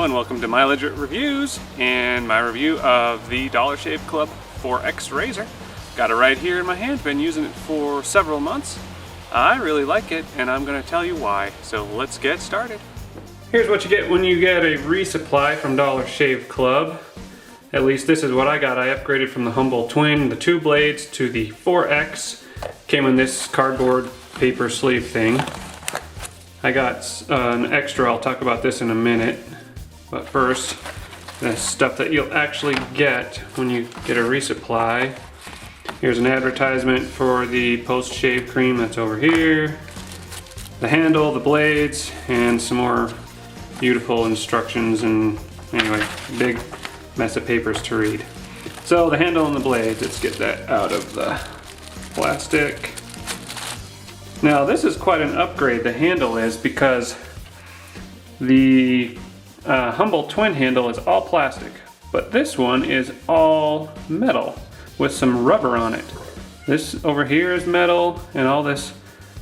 and welcome to my Legit Reviews and my review of the Dollar Shave Club 4X razor. Got it right here in my hand, been using it for several months. I really like it and I'm going to tell you why, so let's get started. Here's what you get when you get a resupply from Dollar Shave Club. At least this is what I got. I upgraded from the Humble Twin, the 2 blades, to the 4X. Came in this cardboard paper sleeve thing. I got an extra, I'll talk about this in a minute. But first, the stuff that you'll actually get when you get a resupply. Here's an advertisement for the post-shave cream that's over here. The handle, the blades, and some more beautiful instructions, and anyway, big mess of papers to read. So the handle and the blades, let's get that out of the plastic. Now this is quite an upgrade, the handle is, because the Humble Twin handle is all plastic, but this one is all metal with some rubber on it. This over here is metal, and all this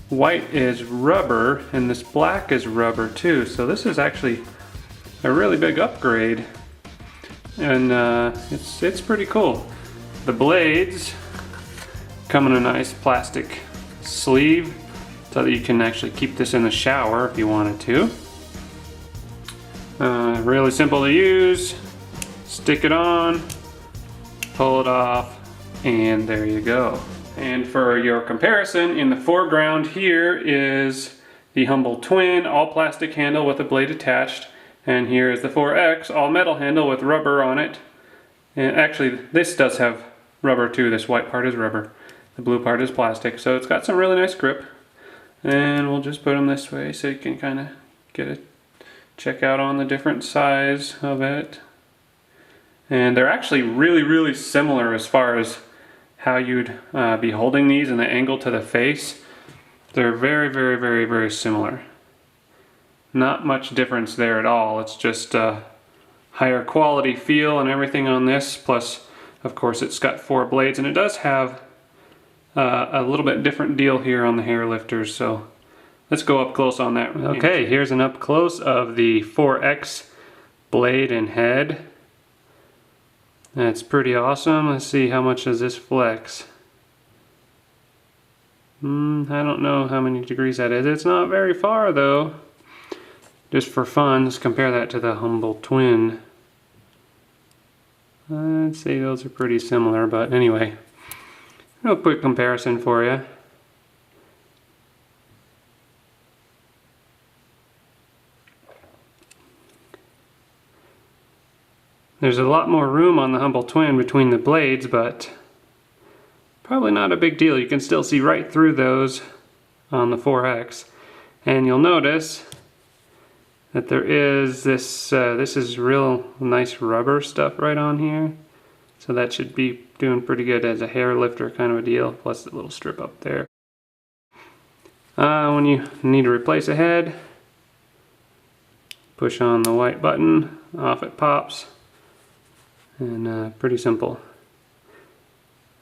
white is rubber, and this black is rubber too. So this is actually a really big upgrade, and it's pretty cool. The blades come in a nice plastic sleeve so that you can actually keep this in the shower if you wanted to. Really simple to use. Stick it on, pull it off, and there you go. And for your comparison, in the foreground here is the Humble Twin, all plastic handle with a blade attached, and here is the 4X, all metal handle with rubber on it. And actually this does have rubber too. This white part is rubber, the blue part is plastic, so it's got some really nice grip. And we'll just put them this way so you can kind of get a check out on the different size of it. And they're actually really similar as far as how you'd be holding these and the angle to the face. They're very similar. Not much difference there at all. It's just a higher quality feel and everything on this. Plus, of course, it's got 4 blades, and it does have a little bit different deal here on the hair lifters. So let's go up close on that. Okay, here's an up close of the 4X blade and head. That's pretty awesome. Let's see, how much does this flex? I don't know how many degrees that is. It's not very far though. Just for fun, let's compare that to the Humble Twin. I'd say those are pretty similar, but anyway. A quick comparison for you. There's a lot more room on the Humble Twin between the blades, but probably not a big deal. You can still see right through those on the 4X. And you'll notice that there is this, this is real nice rubber stuff right on here. So that should be doing pretty good as a hair lifter kind of a deal, plus the little strip up there. When you need to replace a head, push on the white button, off it pops. And pretty simple.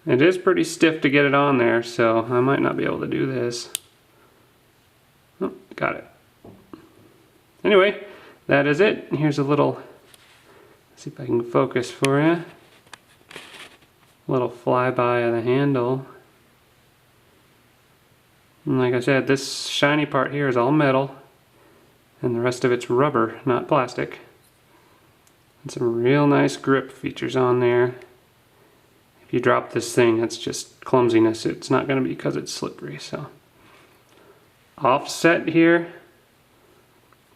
It is pretty stiff to get it on there, so I might not be able to do this. Oh, got it. Anyway, that is it. Here's a little, let's see if I can focus for you. Little flyby of the handle. And like I said, this shiny part here is all metal, and the rest of it's rubber, not plastic. And some real nice grip features on there. If you drop this thing, it's just clumsiness. It's not going to be because it's slippery. So offset here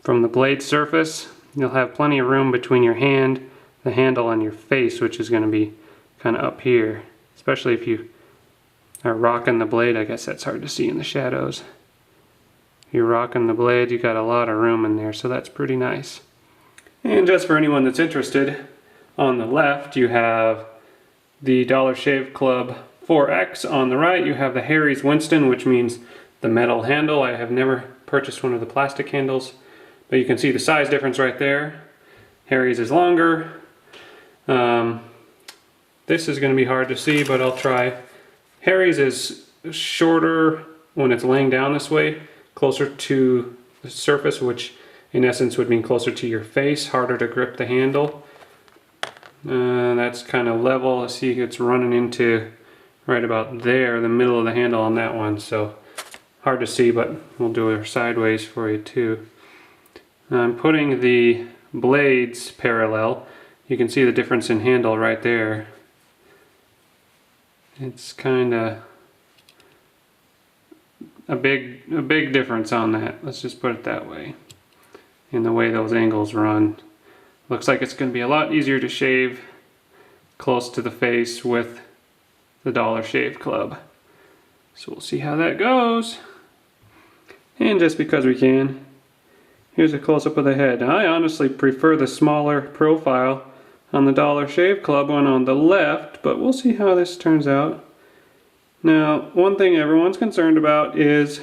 from the blade surface, you'll have plenty of room between your hand, the handle, and your face, which is going to be kind of up here, especially if you are rocking the blade. I guess that's hard to see in the shadows. If you're rocking the blade, you got a lot of room in there, so that's pretty nice. And just for anyone that's interested, on the left you have the Dollar Shave Club 4X. On the right you have the Harry's Winston, which means the metal handle. I have never purchased one of the plastic handles, but you can see the size difference right there. Harry's is longer. This is going to be hard to see, but I'll try. Harry's is shorter when it's laying down this way, closer to the surface, which in essence would mean closer to your face, harder to grip the handle. That's kind of level. See, it's running into right about there, the middle of the handle on that one, so hard to see, but we'll do it sideways for you too. I'm putting the blades parallel. You can see the difference in handle right there. It's kind of a big difference on that. Let's just put it that way. In the way those angles run. Looks like it's going to be a lot easier to shave close to the face with the Dollar Shave Club. So we'll see how that goes. And just because we can, here's a close-up of the head. Now, I honestly prefer the smaller profile on the Dollar Shave Club one on the left, but we'll see how this turns out. Now, one thing everyone's concerned about is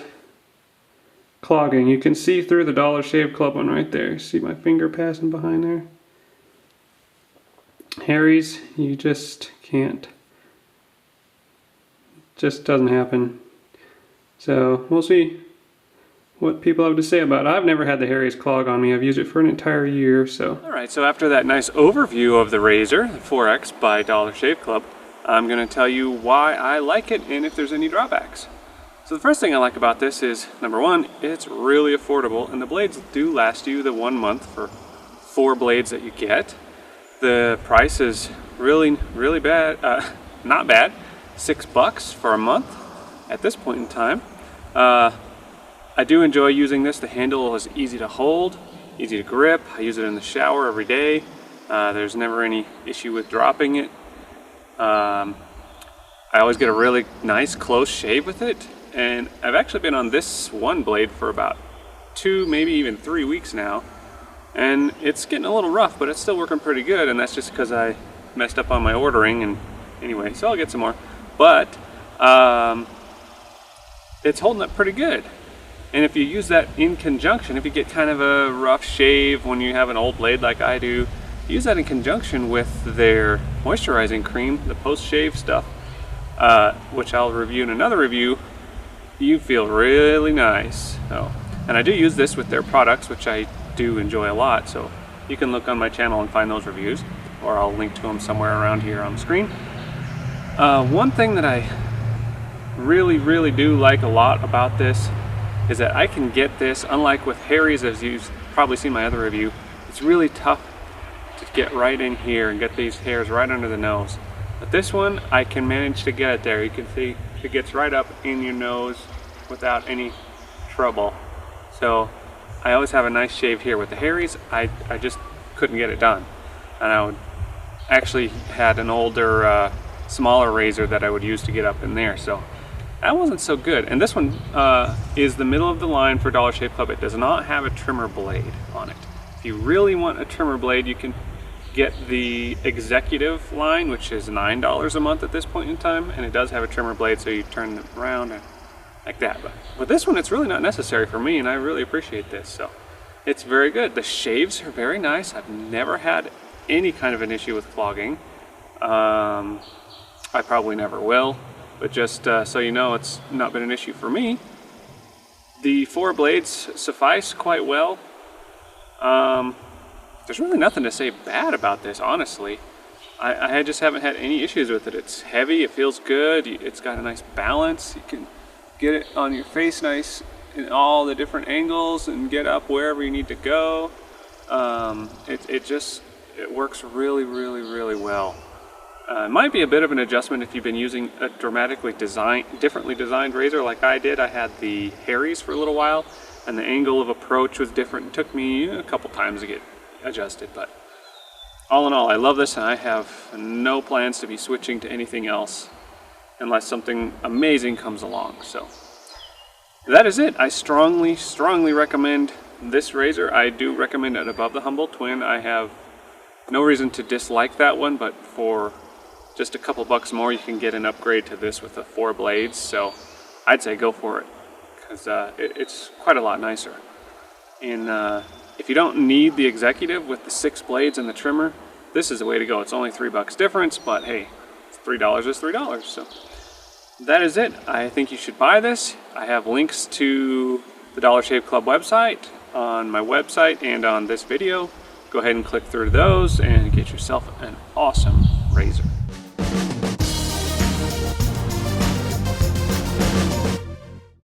clogging. You can see through the Dollar Shave Club one right there. See my finger passing behind there? Harry's, you just can't. Just doesn't happen. So we'll see what people have to say about it. I've never had the Harry's clog on me. I've used it for an entire year, so. Alright, so after that nice overview of the razor, the 4X by Dollar Shave Club, I'm going to tell you why I like it and if there's any drawbacks. So the first thing I like about this is, number one, it's really affordable, and the blades do last you the 1 month for 4 blades that you get. The price is really bad, not bad, $6 for a month at this point in time. I do enjoy using this. The handle is easy to hold, easy to grip. I use it in the shower every day. There's never any issue with dropping it. I always get a really nice close shave with it, and I've actually been on this one blade for about 2, maybe even 3 weeks now, and it's getting a little rough, but it's still working pretty good, and that's just because I messed up on my ordering, and anyway, so I'll get some more. But it's holding up pretty good. And if you use that in conjunction, if you get kind of a rough shave when you have an old blade like I do, use that in conjunction with their moisturizing cream, the post-shave stuff, which I'll review in another review. You feel really nice. So, and I do use this with their products, which I do enjoy a lot, so you can look on my channel and find those reviews, or I'll link to them somewhere around here on the screen. One thing that I really do like a lot about this is that I can get this, unlike with Harry's, as you've probably seen my other review, it's really tough to get right in here and get these hairs right under the nose. But this one, I can manage to get it there. You can see it gets right up in your nose without any trouble. So I always have a nice shave here. With the Harry's, I just couldn't get it done. And I would actually had an older, smaller razor that I would use to get up in there. So that wasn't so good. And this one is the middle of the line for Dollar Shave Club. It does not have a trimmer blade on it. If you really want a trimmer blade, you can get the executive line, which is $9 a month at this point in time, and it does have a trimmer blade, so you turn it around and like that. But with this one, it's really not necessary for me, and I really appreciate this. So it's very good. The shaves are very nice. I've never had any kind of an issue with clogging. I probably never will. But just so you know, it's not been an issue for me. The 4 blades suffice quite well. There's really nothing to say bad about this, honestly. I just haven't had any issues with it. It's heavy, it feels good, it's got a nice balance. You can get it on your face nice in all the different angles and get up wherever you need to go. It works really well. It might be a bit of an adjustment if you've been using a differently designed razor like I did. I had the Harry's for a little while, and the angle of approach was different. It took me a couple times to get adjusted, but all in all, I love this, and I have no plans to be switching to anything else unless something amazing comes along. So that is it. I strongly recommend this razor. I do recommend it above the Humble Twin. I have no reason to dislike that one, but for just a couple bucks more, you can get an upgrade to this with the 4 blades. So I'd say go for it, because it's quite a lot nicer. And if you don't need the executive with the 6 blades and the trimmer, this is the way to go. It's only $3 difference, but hey, $3 is $3. So that is it. I think you should buy this. I have links to the Dollar Shave Club website on my website and on this video. Go ahead and click through those and get yourself an awesome razor.